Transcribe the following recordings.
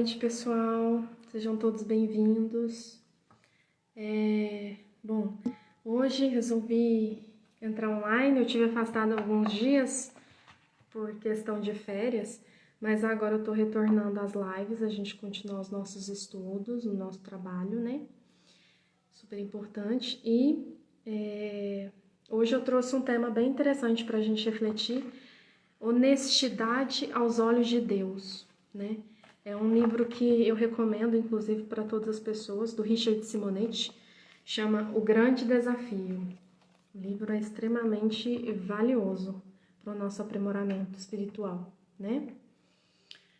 noite, pessoal. Sejam todos bem-vindos. Bom, hoje resolvi entrar online. Eu tive afastado alguns dias por questão de férias, mas agora eu tô retornando às lives. A gente continua os nossos estudos, o nosso trabalho, né? Super importante. E hoje eu trouxe um tema bem interessante para a gente refletir: honestidade aos olhos de Deus, né? É um livro que eu recomendo, inclusive, para todas as pessoas, do Richard Simonetti, chama O Grande Desafio. O livro é extremamente valioso para o nosso aprimoramento espiritual, né?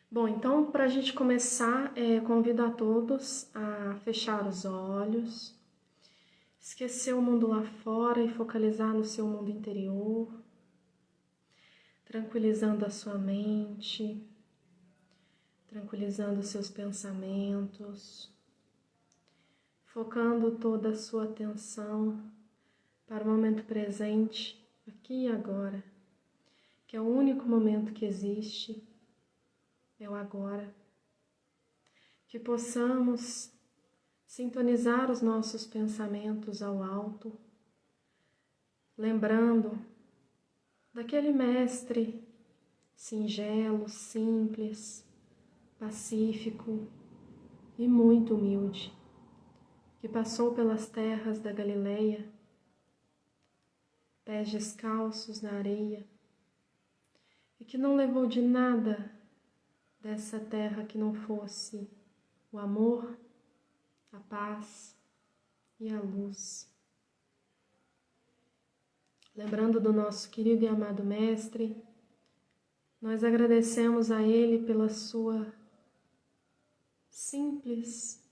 Bom, então, para a gente começar, convido a todos a fechar os olhos, esquecer o mundo lá fora e focalizar no seu mundo interior, tranquilizando a sua mente, tranquilizando os seus pensamentos, focando toda a sua atenção para o momento presente, aqui e agora, que é o único momento que existe, é o agora. Que possamos sintonizar os nossos pensamentos ao alto, lembrando daquele mestre singelo, simples, pacífico e muito humilde, que passou pelas terras da Galileia, pés descalços na areia, e que não levou de nada dessa terra que não fosse o amor, a paz e a luz. Lembrando do nosso querido e amado mestre, nós agradecemos a ele pela sua simples,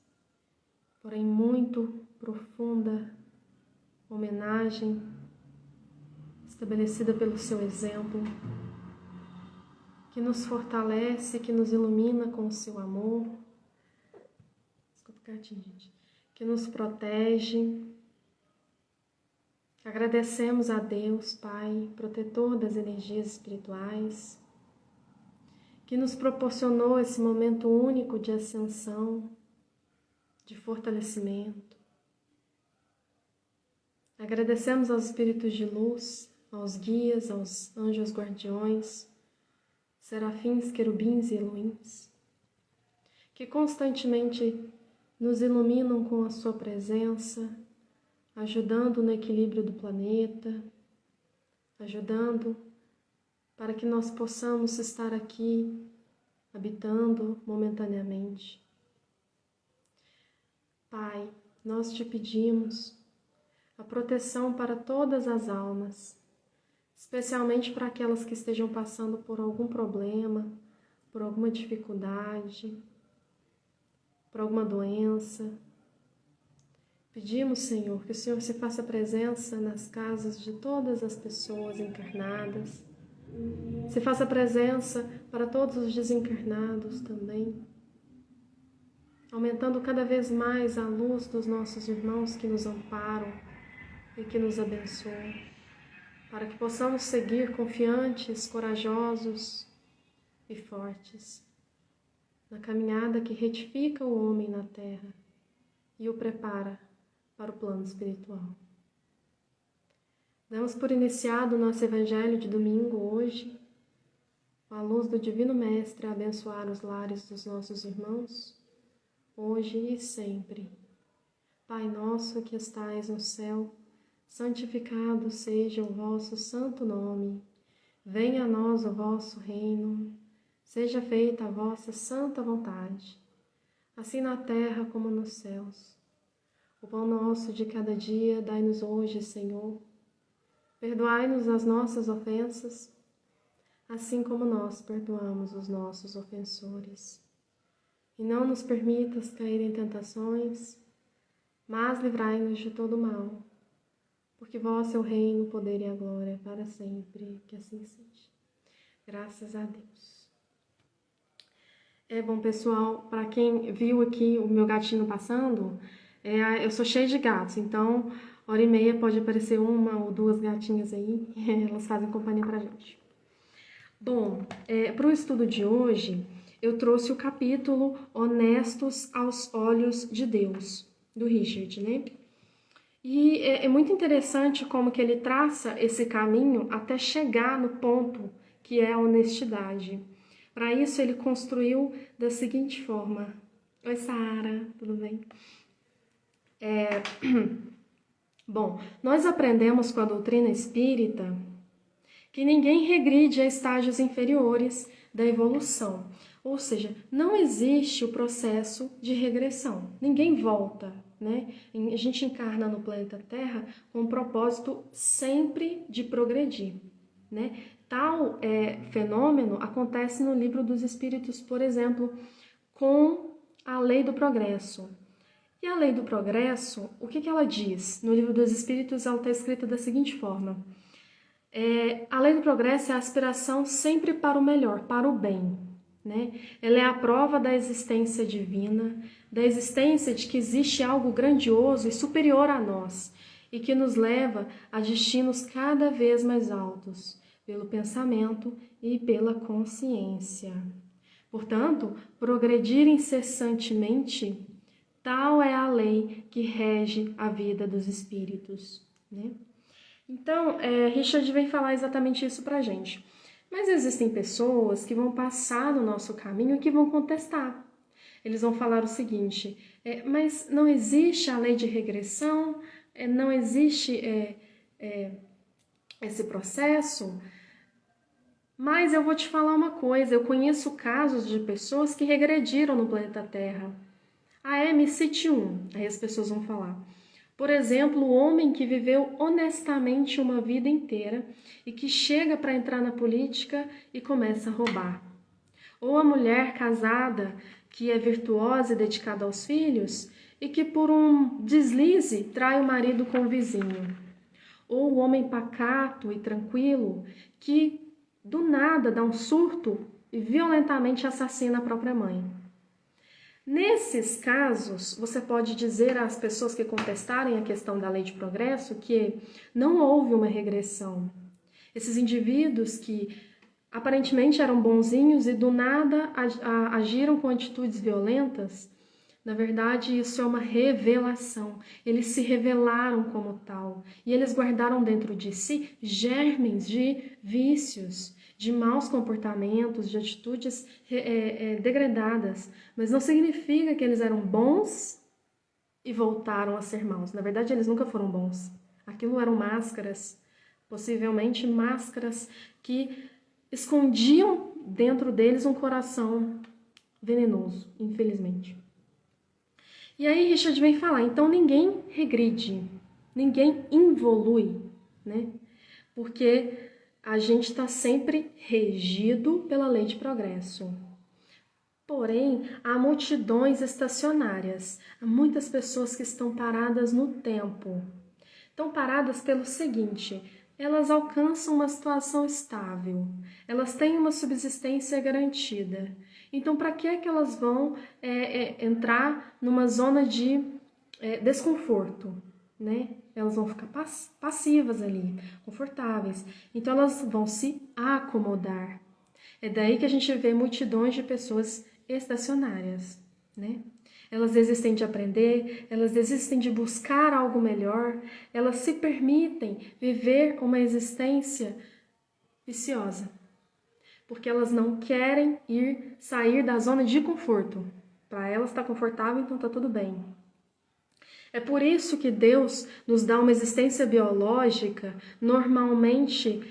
porém muito profunda homenagem estabelecida pelo seu exemplo, que nos fortalece, que nos ilumina com o seu amor, que nos protege. Agradecemos a Deus, Pai, protetor das energias espirituais, que nos proporcionou esse momento único de ascensão, de fortalecimento. Agradecemos aos espíritos de luz, aos guias, aos anjos guardiões, serafins, querubins e eloíns, que constantemente nos iluminam com a sua presença, ajudando no equilíbrio do planeta, ajudando para que nós possamos estar aqui, habitando momentaneamente. Pai, nós te pedimos a proteção para todas as almas, especialmente para aquelas que estejam passando por algum problema, por alguma dificuldade, por alguma doença. Pedimos, Senhor, que o Senhor se faça presença nas casas de todas as pessoas encarnadas, se faça presença para todos os desencarnados também, aumentando cada vez mais a luz dos nossos irmãos que nos amparam e que nos abençoam, para que possamos seguir confiantes, corajosos e fortes na caminhada que retifica o homem na terra e o prepara para o plano espiritual. Damos por iniciado o nosso Evangelho de domingo hoje, com a luz do Divino Mestre a abençoar os lares dos nossos irmãos, hoje e sempre. Pai nosso que estais no céu, santificado seja o vosso santo nome. Venha a nós o vosso reino, seja feita a vossa santa vontade, assim na terra como nos céus. O pão nosso de cada dia dai-nos hoje, Senhor. Perdoai-nos as nossas ofensas, assim como nós perdoamos os nossos ofensores. E não nos permitas cair em tentações, mas livrai-nos de todo mal, porque vosso é o reino, o poder e a glória para sempre, que assim seja. Graças a Deus. Bom, pessoal, para quem viu aqui o meu gatinho passando, eu sou cheia de gatos, então hora e meia pode aparecer uma ou duas gatinhas aí, elas fazem companhia pra gente. Bom, para o estudo de hoje, eu trouxe o capítulo Honestos aos Olhos de Deus, do Richard, né? E é muito interessante como que ele traça esse caminho até chegar no ponto que é a honestidade. Para isso, ele construiu da seguinte forma. Oi, Sara, tudo bem? Bom, nós aprendemos com a doutrina espírita que ninguém regride a estágios inferiores da evolução. Ou seja, não existe o processo de regressão. Ninguém volta, né? A gente encarna no planeta Terra com o propósito sempre de progredir, né? Tal fenômeno acontece no Livro dos Espíritos, por exemplo, com a lei do progresso. E a lei do progresso, o que ela diz? No Livro dos Espíritos, ela está escrita da seguinte forma. A lei do progresso é a aspiração sempre para o melhor, para o bem, né? Ela é a prova da existência divina, da existência de que existe algo grandioso e superior a nós e que nos leva a destinos cada vez mais altos, pelo pensamento e pela consciência. Portanto, progredir incessantemente, tal é a lei que rege a vida dos espíritos, né? Então, Richard vem falar exatamente isso pra gente. Mas existem pessoas que vão passar no nosso caminho e que vão contestar. Eles vão falar o seguinte, mas não existe a lei de regressão, não existe esse processo. Mas eu vou te falar uma coisa, eu conheço casos de pessoas que regrediram no planeta Terra. Me cite um, aí as pessoas vão falar. Por exemplo, o homem que viveu honestamente uma vida inteira e que chega para entrar na política e começa a roubar. Ou a mulher casada que é virtuosa e dedicada aos filhos e que por um deslize trai o marido com o vizinho. Ou o homem pacato e tranquilo que do nada dá um surto e violentamente assassina a própria mãe. Nesses casos, você pode dizer às pessoas que contestarem a questão da lei de progresso que não houve uma regressão. Esses indivíduos que aparentemente eram bonzinhos e do nada agiram com atitudes violentas, na verdade isso é uma revelação. Eles se revelaram como tal e eles guardaram dentro de si germes de vícios, de maus comportamentos, de atitudes degradadas, mas não significa que eles eram bons e voltaram a ser maus. Na verdade, eles nunca foram bons. Aquilo eram máscaras, possivelmente máscaras que escondiam dentro deles um coração venenoso, infelizmente. E aí Richard vem falar, então ninguém regride, ninguém involui, né? Porque a gente está sempre regido pela lei de progresso. Porém, há multidões estacionárias, há muitas pessoas que estão paradas no tempo. Estão paradas pelo seguinte, elas alcançam uma situação estável, elas têm uma subsistência garantida. Então, para que elas vão entrar numa zona de desconforto, né? Elas vão ficar passivas ali, confortáveis. Então, elas vão se acomodar. É daí que a gente vê multidões de pessoas estacionárias, né? Elas desistem de aprender, elas desistem de buscar algo melhor, elas se permitem viver uma existência viciosa, porque elas não querem sair da zona de conforto. Para elas está confortável, então está tudo bem. É por isso que Deus nos dá uma existência biológica, normalmente,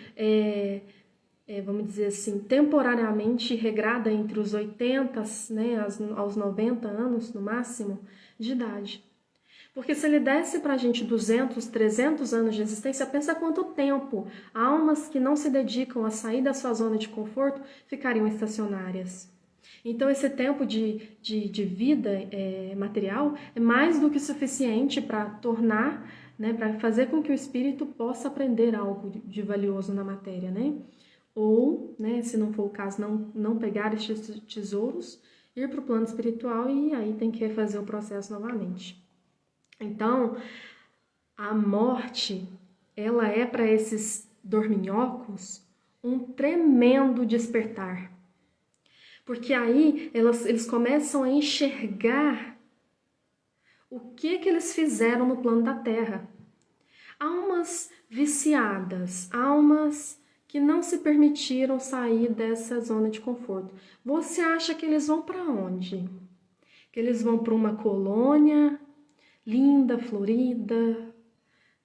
vamos dizer assim, temporariamente regrada entre os 80, né, aos 90 anos, no máximo, de idade. Porque se ele desse para a gente 200, 300 anos de existência, pensa quanto tempo almas que não se dedicam a sair da sua zona de conforto ficariam estacionárias. Então, esse tempo de vida material é mais do que suficiente para tornar, né, para fazer com que o espírito possa aprender algo de valioso na matéria, né? Ou, né, se não for o caso, não pegar estes tesouros, ir para o plano espiritual e aí tem que refazer o processo novamente. Então, a morte, ela é para esses dorminhocos um tremendo despertar. Porque aí eles começam a enxergar o que eles fizeram no plano da Terra. Almas viciadas, almas que não se permitiram sair dessa zona de conforto. Você acha que eles vão para onde? Que eles vão para uma colônia linda, florida,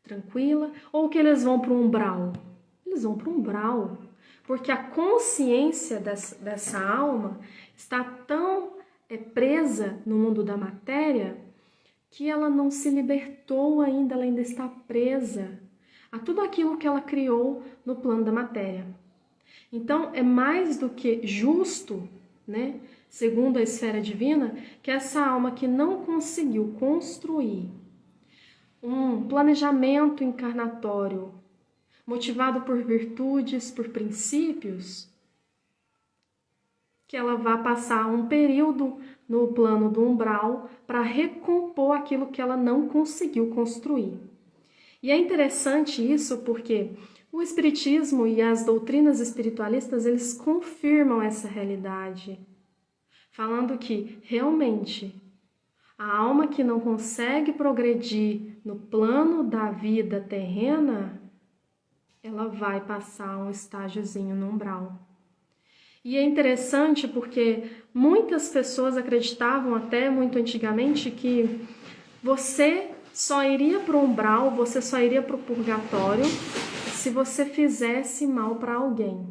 tranquila? Ou que eles vão para um umbral? Eles vão para um umbral, porque a consciência dessa alma está tão presa no mundo da matéria que ela não se libertou ainda, ela ainda está presa a tudo aquilo que ela criou no plano da matéria. Então, é mais do que justo, né, segundo a esfera divina, que essa alma que não conseguiu construir um planejamento encarnatório motivado por virtudes, por princípios, que ela vá passar um período no plano do umbral para recompor aquilo que ela não conseguiu construir. E é interessante isso porque o Espiritismo e as doutrinas espiritualistas, eles confirmam essa realidade, falando que realmente a alma que não consegue progredir no plano da vida terrena, ela vai passar um estágiozinho no umbral. E é interessante porque muitas pessoas acreditavam até muito antigamente que você só iria para o umbral, você só iria para o purgatório se você fizesse mal para alguém.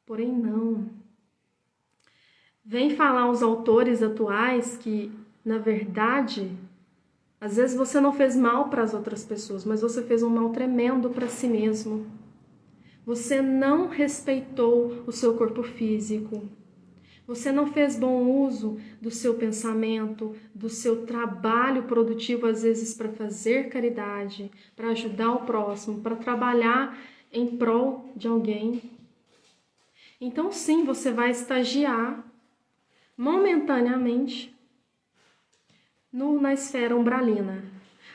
Porém, não. Vem falar os autores atuais que, na verdade, às vezes você não fez mal para as outras pessoas, mas você fez um mal tremendo para si mesmo. Você não respeitou o seu corpo físico. Você não fez bom uso do seu pensamento, do seu trabalho produtivo, às vezes para fazer caridade, para ajudar o próximo, para trabalhar em prol de alguém. Então, sim, você vai estagiar momentaneamente na esfera umbralina,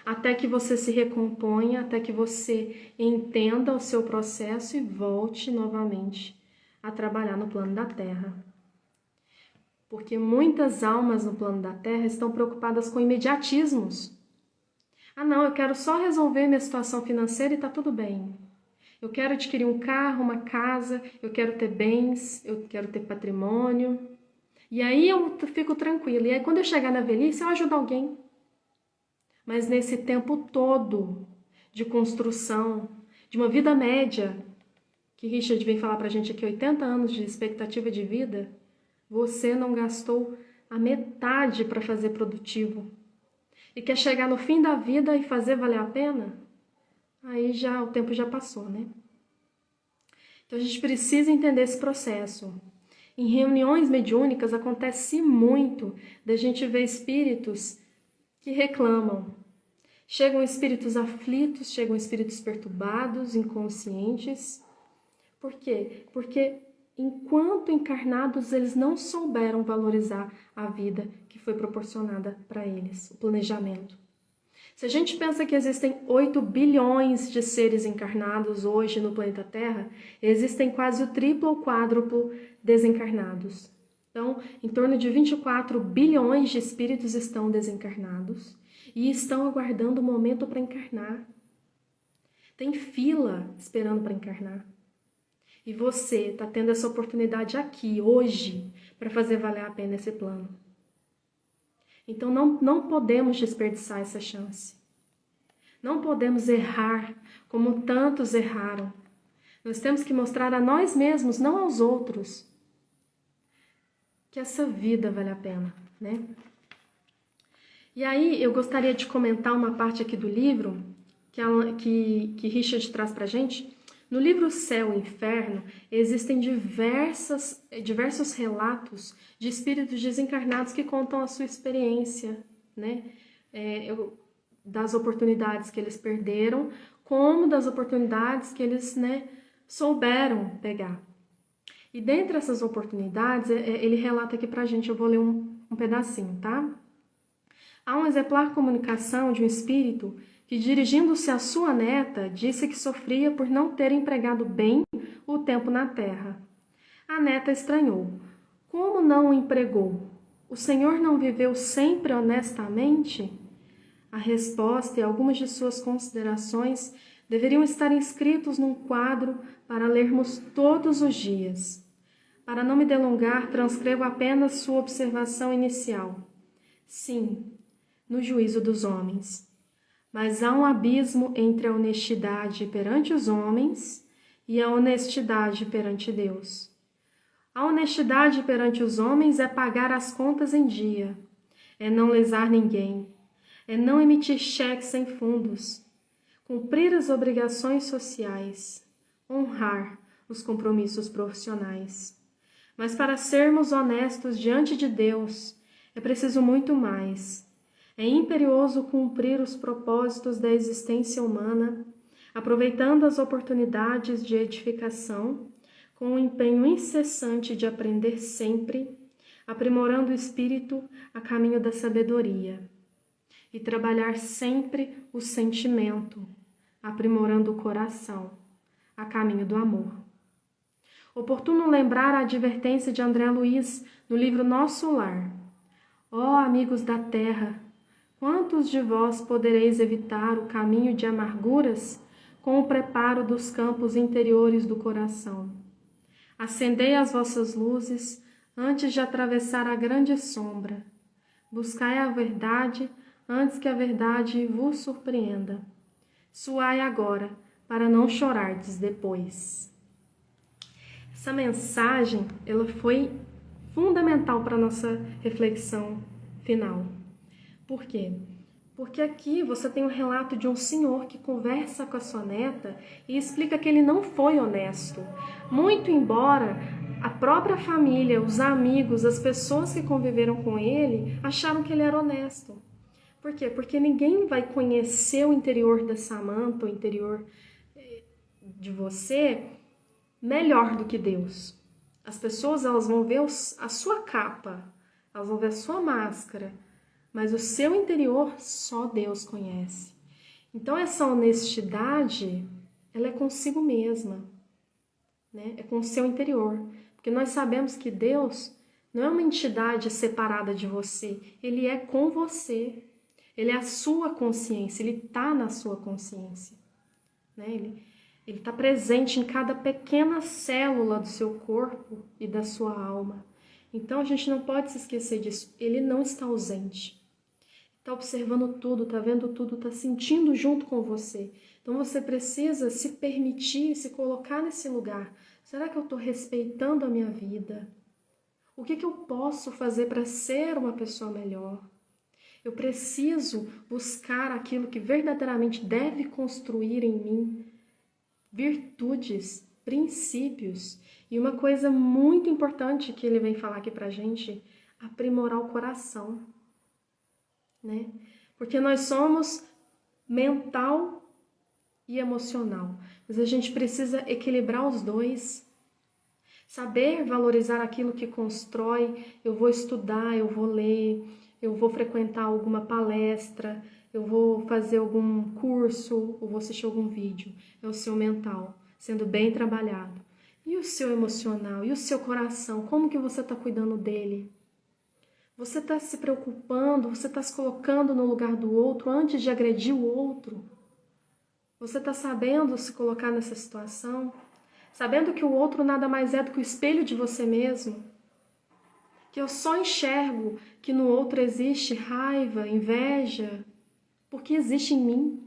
até que você se recomponha, até que você entenda o seu processo e volte novamente a trabalhar no plano da Terra. Porque muitas almas no plano da Terra estão preocupadas com imediatismos. Ah, não, eu quero só resolver minha situação financeira e tá tudo bem. Eu quero adquirir um carro, uma casa, eu quero ter bens, eu quero ter patrimônio. E aí eu fico tranquila. E aí quando eu chegar na velhice, eu ajudo alguém. Mas nesse tempo todo de construção, de uma vida média, que Richard vem falar pra gente aqui, 80 anos de expectativa de vida, você não gastou a metade para fazer produtivo. E quer chegar no fim da vida e fazer valer a pena? Aí já o tempo já passou, né? Então a gente precisa entender esse processo. Em reuniões mediúnicas acontece muito da gente ver espíritos que reclamam. Chegam espíritos aflitos, chegam espíritos perturbados, inconscientes. Por quê? Porque enquanto encarnados, eles não souberam valorizar a vida que foi proporcionada para eles, o planejamento. Se a gente pensa que existem 8 bilhões de seres encarnados hoje no planeta Terra, existem quase o triplo ou quádruplo desencarnados. Então, em torno de 24 bilhões de espíritos estão desencarnados e estão aguardando o momento para encarnar. Tem fila esperando para encarnar. E você está tendo essa oportunidade aqui, hoje, para fazer valer a pena esse plano. Então não podemos desperdiçar essa chance. Não podemos errar como tantos erraram. Nós temos que mostrar a nós mesmos, não aos outros, que essa vida vale a pena, né? E aí eu gostaria de comentar uma parte aqui do livro que Richard traz para a gente. No livro Céu e Inferno, existem diversos relatos de espíritos desencarnados que contam a sua experiência, né? Das oportunidades que eles perderam, como das oportunidades que eles, né, souberam pegar. E dentre essas oportunidades, ele relata aqui pra gente, eu vou ler um pedacinho, tá? Há uma exemplar comunicação de um espírito que, dirigindo-se à sua neta, disse que sofria por não ter empregado bem o tempo na terra. A neta estranhou. Como não o empregou? O Senhor não viveu sempre honestamente? A resposta e algumas de suas considerações deveriam estar inscritos num quadro para lermos todos os dias. Para não me delongar, transcrevo apenas sua observação inicial. Sim, no juízo dos homens. Mas há um abismo entre a honestidade perante os homens e a honestidade perante Deus. A honestidade perante os homens é pagar as contas em dia, é não lesar ninguém, é não emitir cheques sem fundos, cumprir as obrigações sociais, honrar os compromissos profissionais. Mas para sermos honestos diante de Deus, é preciso muito mais. É imperioso cumprir os propósitos da existência humana, aproveitando as oportunidades de edificação, com o empenho incessante de aprender sempre, aprimorando o espírito a caminho da sabedoria, e trabalhar sempre o sentimento, aprimorando o coração a caminho do amor. Oportuno lembrar a advertência de André Luiz no livro Nosso Lar. Ó amigos da terra, quantos de vós podereis evitar o caminho de amarguras com o preparo dos campos interiores do coração? Acendei as vossas luzes antes de atravessar a grande sombra. Buscai a verdade antes que a verdade vos surpreenda. Suai agora, para não chorardes depois. Essa mensagem, ela foi fundamental para a nossa reflexão final. Por quê? Porque aqui você tem um relato de um senhor que conversa com a sua neta e explica que ele não foi honesto. Muito embora a própria família, os amigos, as pessoas que conviveram com ele acharam que ele era honesto. Por quê? Porque ninguém vai conhecer o interior da Samantha, o interior de você, melhor do que Deus. As pessoas, elas vão ver a sua capa, elas vão ver a sua máscara, mas o seu interior só Deus conhece. Então essa honestidade, ela é consigo mesma, né? É com o seu interior. Porque nós sabemos que Deus não é uma entidade separada de você, Ele é com você. Ele é a sua consciência, Ele está na sua consciência, né? Ele está presente em cada pequena célula do seu corpo e da sua alma. Então a gente não pode se esquecer disso. Ele não está ausente. Está observando tudo, está vendo tudo, está sentindo junto com você. Então você precisa se permitir, se colocar nesse lugar. Será que eu estou respeitando a minha vida? O que eu posso fazer para ser uma pessoa melhor? Eu preciso buscar aquilo que verdadeiramente deve construir em mim virtudes, princípios. E uma coisa muito importante que ele vem falar aqui pra gente, aprimorar o coração, né? Porque nós somos mental e emocional, mas a gente precisa equilibrar os dois. Saber valorizar aquilo que constrói. Eu vou estudar, eu vou ler, eu vou frequentar alguma palestra, eu vou fazer algum curso, ou vou assistir algum vídeo. É o seu mental, sendo bem trabalhado. E o seu emocional? E o seu coração? Como que você está cuidando dele? Você está se preocupando? Você está se colocando no lugar do outro antes de agredir o outro? Você está sabendo se colocar nessa situação? Sabendo que o outro nada mais é do que o espelho de você mesmo? Que eu só enxergo que no outro existe raiva, inveja, porque existe em mim.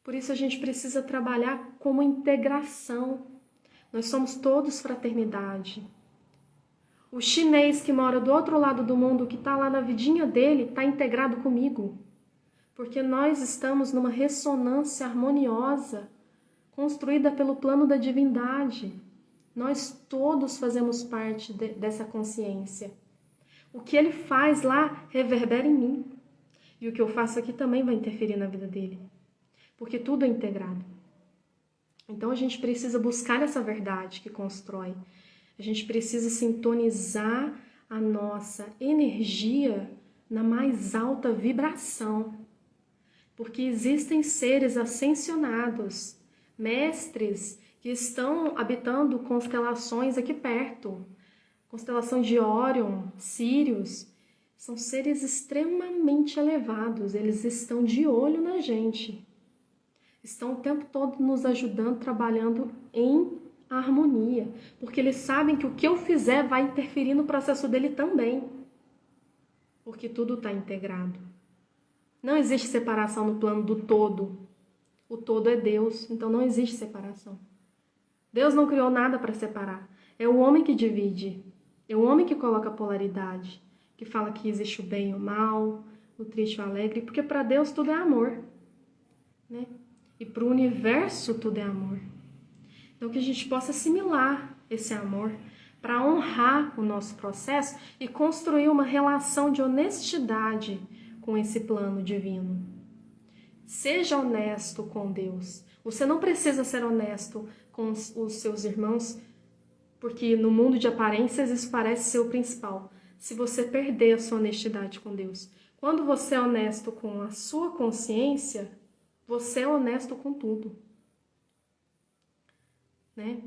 Por isso a gente precisa trabalhar como integração. Nós somos todos fraternidade. O chinês que mora do outro lado do mundo, que está lá na vidinha dele, está integrado comigo. Porque nós estamos numa ressonância harmoniosa, construída pelo plano da divindade. Nós todos fazemos parte dessa consciência. O que ele faz lá reverbera em mim. E o que eu faço aqui também vai interferir na vida dele. Porque tudo é integrado. Então a gente precisa buscar essa verdade que constrói. A gente precisa sintonizar a nossa energia na mais alta vibração. Porque existem seres ascensionados, mestres que estão habitando constelações aqui perto. Constelação de Órion, Sírios, são seres extremamente elevados. Eles estão de olho na gente. Estão o tempo todo nos ajudando, trabalhando em harmonia. Porque eles sabem que o que eu fizer vai interferir no processo dele também. Porque tudo está integrado. Não existe separação no plano do todo. O todo é Deus, então não existe separação. Deus não criou nada para separar. É o homem que divide. É o homem que coloca polaridade. Que fala que existe o bem e o mal, o triste e o alegre. Porque para Deus tudo é amor. Né? E para o universo tudo é amor. Então que a gente possa assimilar esse amor para honrar o nosso processo e construir uma relação de honestidade com esse plano divino. Seja honesto com Deus. Você não precisa ser honesto com os seus irmãos, porque no mundo de aparências isso parece ser o principal. Se você perder a sua honestidade com Deus. Quando você é honesto com a sua consciência, você é honesto com tudo. Né?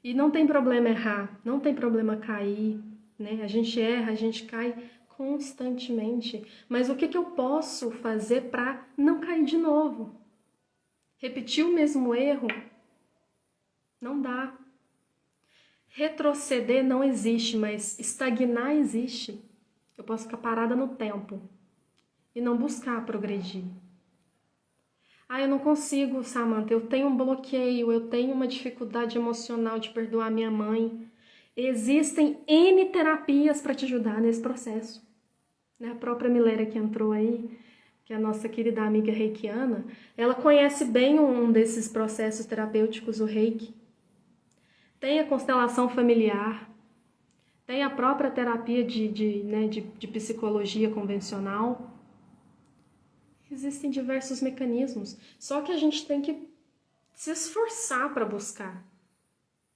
E não tem problema errar, não tem problema cair, né? A gente erra, a gente cai constantemente. Mas o que eu posso fazer para não cair de novo? Repetir o mesmo erro? Não dá. Retroceder não existe, mas estagnar existe. Eu posso ficar parada no tempo e não buscar progredir. Eu não consigo, Samantha, eu tenho um bloqueio, eu tenho uma dificuldade emocional de perdoar minha mãe. Existem N terapias para te ajudar nesse processo. A própria Miléria que entrou aí, que é a nossa querida amiga reikiana, ela conhece bem um desses processos terapêuticos, o reiki. Tem a constelação familiar, tem a própria terapia de psicologia convencional. Existem diversos mecanismos, só que a gente tem que se esforçar para buscar,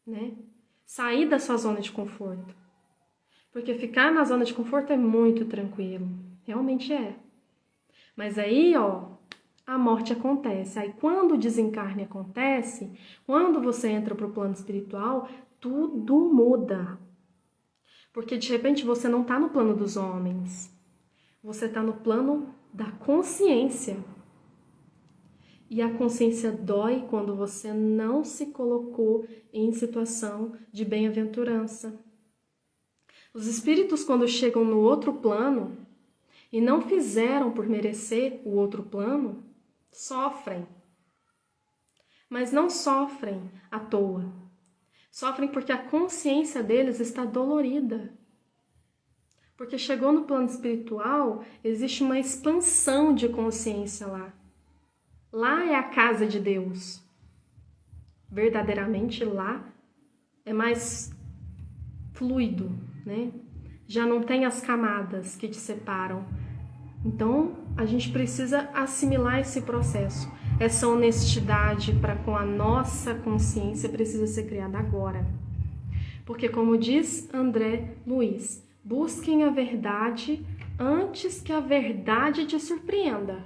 né? Sair da sua zona de conforto. Porque ficar na zona de conforto é muito tranquilo, realmente é. Mas aí, a morte acontece. Aí quando o desencarne acontece, quando você entra para o plano espiritual, tudo muda. Porque de repente você não está no plano dos homens, você está no plano da consciência. E a consciência dói quando você não se colocou em situação de bem-aventurança. Os espíritos, quando chegam no outro plano e não fizeram por merecer o outro plano, sofrem. Mas não sofrem à toa. Sofrem porque a consciência deles está dolorida. Porque chegou no plano espiritual, existe uma expansão de consciência lá. Lá é a casa de Deus. Verdadeiramente lá é mais fluido, né? Já não tem as camadas que te separam. Então, a gente precisa assimilar esse processo. Essa honestidade para com a nossa consciência precisa ser criada agora. Porque, como diz André Luiz, busquem a verdade antes que a verdade te surpreenda.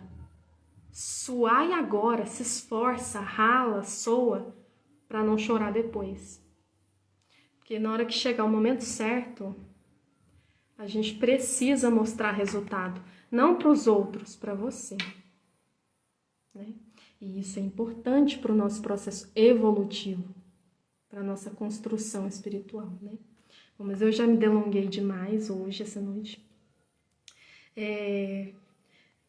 Suai agora, se esforça, rala, soa, para não chorar depois. Porque na hora que chegar o momento certo, a gente precisa mostrar resultado. Não para os outros, para você. Né? E isso é importante para o nosso processo evolutivo, para a nossa construção espiritual. Né? Bom, mas eu já me delonguei demais hoje, essa noite.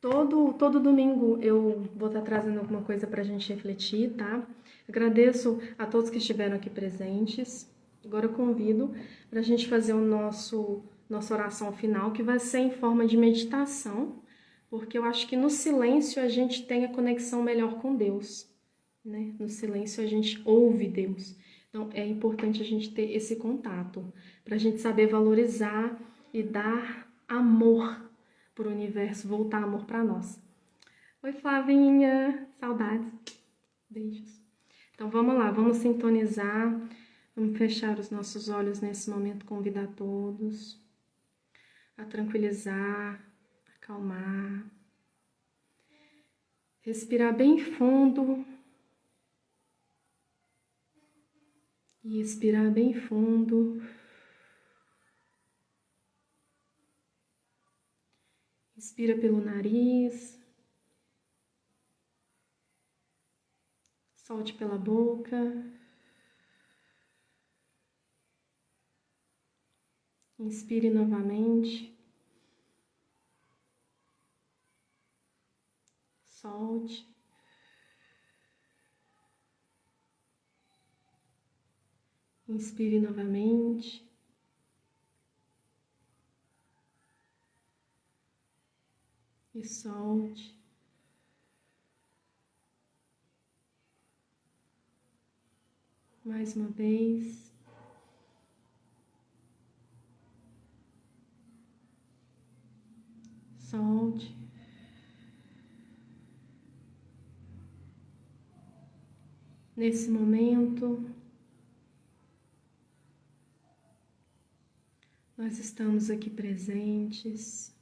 Todo domingo eu vou estar trazendo alguma coisa para a gente refletir, tá? Agradeço a todos que estiveram aqui presentes. Agora eu convido para a gente fazer nossa oração final, que vai ser em forma de meditação, porque eu acho que no silêncio a gente tem a conexão melhor com Deus, né? No silêncio a gente ouve Deus. Então é importante a gente ter esse contato, para a gente saber valorizar e dar amor para o universo, voltar amor para nós. Oi, Flavinha, saudades, beijos. Então vamos lá, vamos sintonizar, vamos fechar os nossos olhos nesse momento, convidar todos a tranquilizar, acalmar, respirar bem fundo e expirar bem fundo. Inspira pelo nariz, solte pela boca. Inspire novamente. Solte. Inspire novamente. E solte. Mais uma vez. Solte. Nesse momento, nós estamos aqui presentes.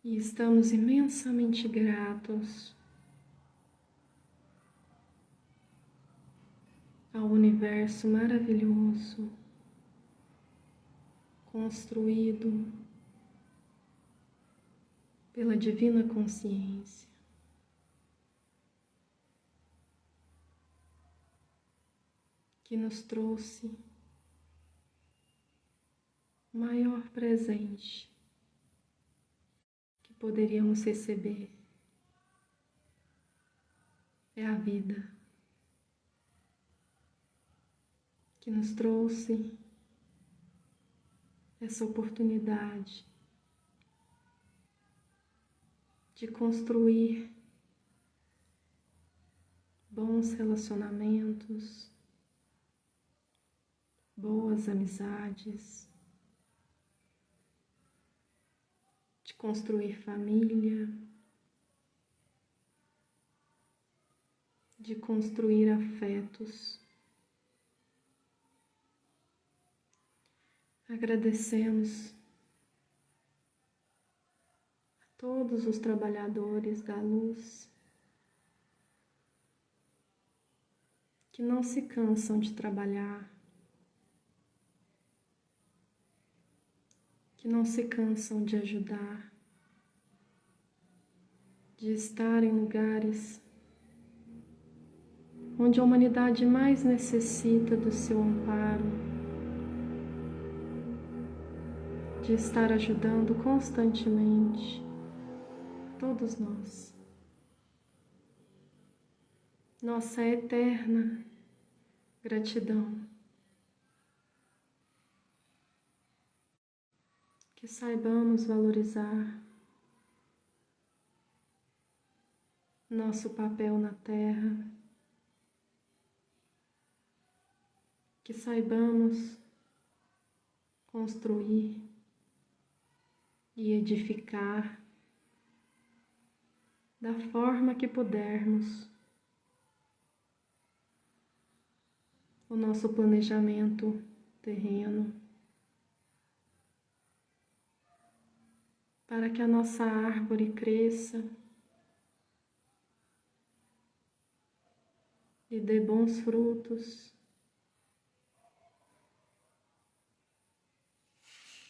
E estamos imensamente gratos ao universo maravilhoso, construído pela divina consciência, que nos trouxe o maior presente que poderíamos receber. É a vida, que nos trouxe essa oportunidade de construir bons relacionamentos, boas amizades, de construir família, de construir afetos. Agradecemos a todos os trabalhadores da luz que não se cansam de trabalhar, que não se cansam de ajudar, de estar em lugares onde a humanidade mais necessita do seu amparo, de estar ajudando constantemente todos nós. Nossa eterna gratidão. Que saibamos valorizar nosso papel na Terra, que saibamos construir e edificar da forma que pudermos o nosso planejamento terreno, para que a nossa árvore cresça e dê bons frutos,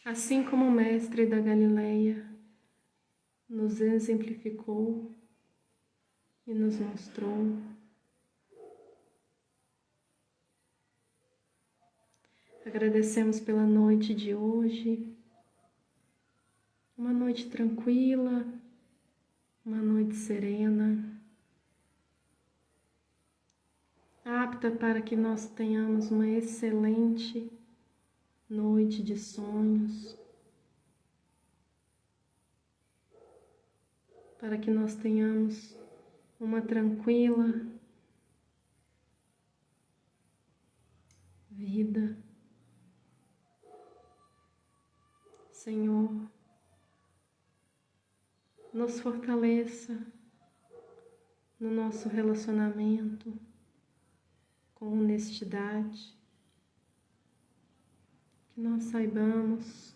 assim como o Mestre da Galileia nos exemplificou e nos mostrou. Agradecemos pela noite de hoje, uma noite tranquila, uma noite serena, apta para que nós tenhamos uma excelente noite de sonhos, para que nós tenhamos uma tranquila vida. Senhor, nos fortaleça no nosso relacionamento com honestidade, que nós saibamos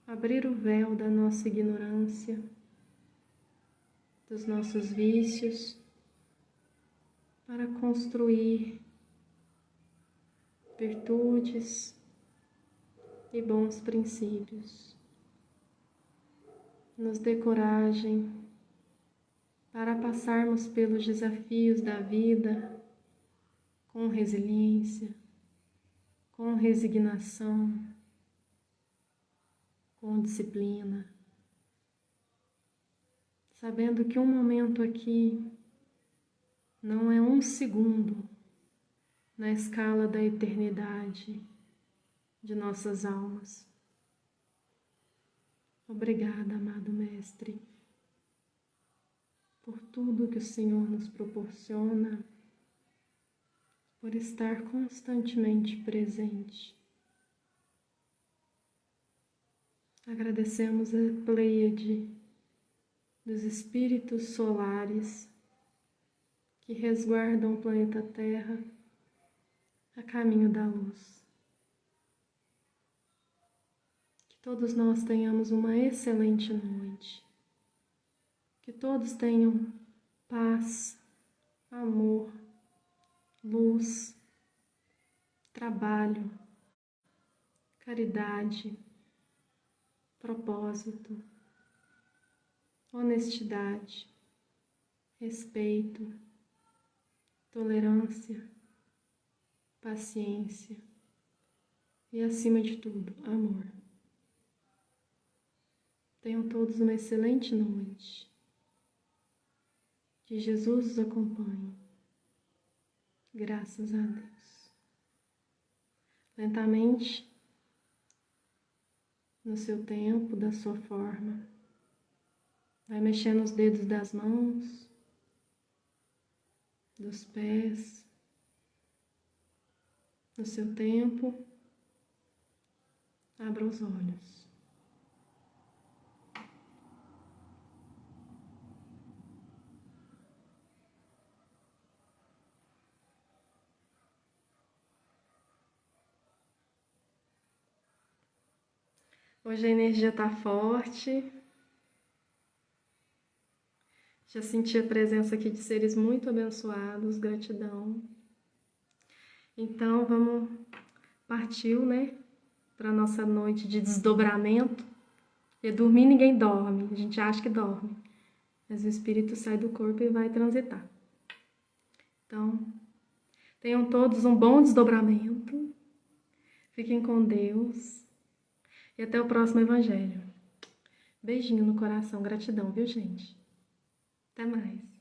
abrir o véu da nossa ignorância, dos nossos vícios, para construir virtudes e bons princípios. Nos dê coragem para passarmos pelos desafios da vida com resiliência, com resignação, com disciplina, sabendo que um momento aqui não é um segundo na escala da eternidade de nossas almas. Obrigada, amado Mestre, por tudo que o Senhor nos proporciona, por estar constantemente presente. Agradecemos a Pleiade dos espíritos solares que resguardam o planeta Terra a caminho da luz. Que todos nós tenhamos uma excelente noite. Que todos tenham paz, amor, luz, trabalho, caridade, propósito, honestidade, respeito, tolerância, paciência e, acima de tudo, amor. Tenham todos uma excelente noite. Que Jesus os acompanhe. Graças a Deus. Lentamente, no seu tempo, da sua forma, vai mexendo os dedos das mãos, dos pés. No seu tempo, abra os olhos. Hoje a energia está forte. Já senti a presença aqui de seres muito abençoados, gratidão. Então vamos partir, né, para nossa noite de desdobramento. Porque dormir ninguém dorme, a gente acha que dorme, mas o espírito sai do corpo e vai transitar. Então, tenham todos um bom desdobramento. Fiquem com Deus. E até o próximo Evangelho. Beijinho no coração, gratidão, viu, gente? Até mais.